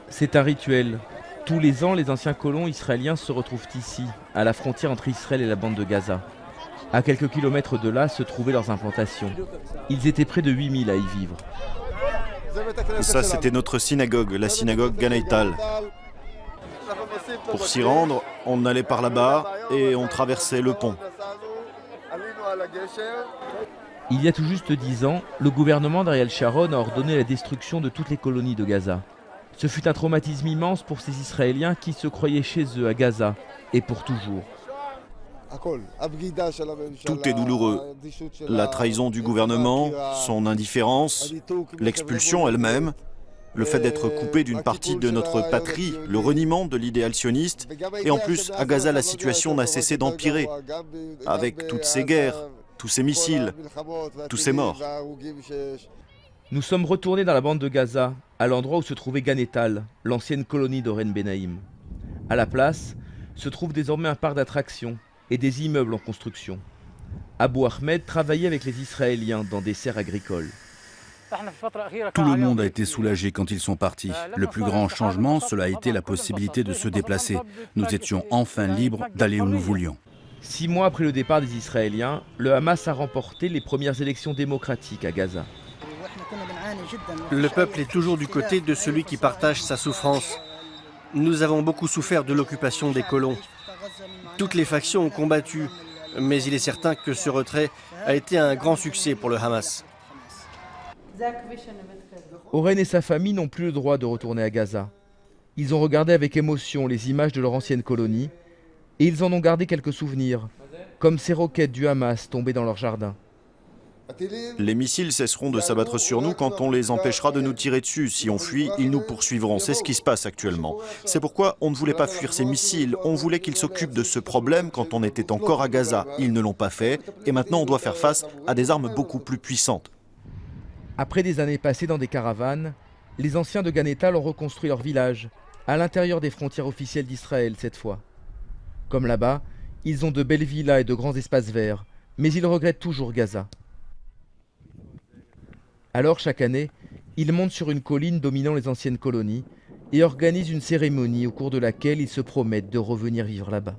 C'est un rituel. Tous les ans, les anciens colons israéliens se retrouvent ici, à la frontière entre Israël et la bande de Gaza. À quelques kilomètres de là se trouvaient leurs implantations. Ils étaient près de 8000 à y vivre. Ça, c'était notre synagogue, la synagogue Ganeital. Pour s'y rendre, on allait par là-bas et on traversait le pont. Il y a tout juste 10 ans, le gouvernement d'Ariel Sharon a ordonné la destruction de toutes les colonies de Gaza. Ce fut un traumatisme immense pour ces Israéliens qui se croyaient chez eux à Gaza, et pour toujours. Tout est douloureux. La trahison du gouvernement, son indifférence, l'expulsion elle-même, le fait d'être coupé d'une partie de notre patrie, le reniement de l'idéal sioniste, et en plus, à Gaza, la situation n'a cessé d'empirer, avec toutes ces guerres, tous ces missiles, tous ces morts. Nous sommes retournés dans la bande de Gaza, à l'endroit où se trouvait Ganeital, l'ancienne colonie d'Oren Benaïm. À la place, se trouve désormais un parc d'attractions et des immeubles en construction. Abou Ahmed travaillait avec les Israéliens dans des serres agricoles. Tout le monde a été soulagé quand ils sont partis. Le plus grand changement, cela a été la possibilité de se déplacer. Nous étions enfin libres d'aller où nous voulions. 6 mois après le départ des Israéliens, le Hamas a remporté les premières élections démocratiques à Gaza. Le peuple est toujours du côté de celui qui partage sa souffrance. Nous avons beaucoup souffert de l'occupation des colons. Toutes les factions ont combattu, mais il est certain que ce retrait a été un grand succès pour le Hamas. Oren et sa famille n'ont plus le droit de retourner à Gaza. Ils ont regardé avec émotion les images de leur ancienne colonie et ils en ont gardé quelques souvenirs, comme ces roquettes du Hamas tombées dans leur jardin. Les missiles cesseront de s'abattre sur nous quand on les empêchera de nous tirer dessus. Si on fuit, ils nous poursuivront. C'est ce qui se passe actuellement. C'est pourquoi on ne voulait pas fuir ces missiles. On voulait qu'ils s'occupent de ce problème quand on était encore à Gaza. Ils ne l'ont pas fait et maintenant on doit faire face à des armes beaucoup plus puissantes. Après des années passées dans des caravanes, les anciens de Ganeital ont reconstruit leur village, à l'intérieur des frontières officielles d'Israël cette fois. Comme là-bas, ils ont de belles villas et de grands espaces verts, mais ils regrettent toujours Gaza. Alors chaque année, ils montent sur une colline dominant les anciennes colonies et organisent une cérémonie au cours de laquelle ils se promettent de revenir vivre là-bas.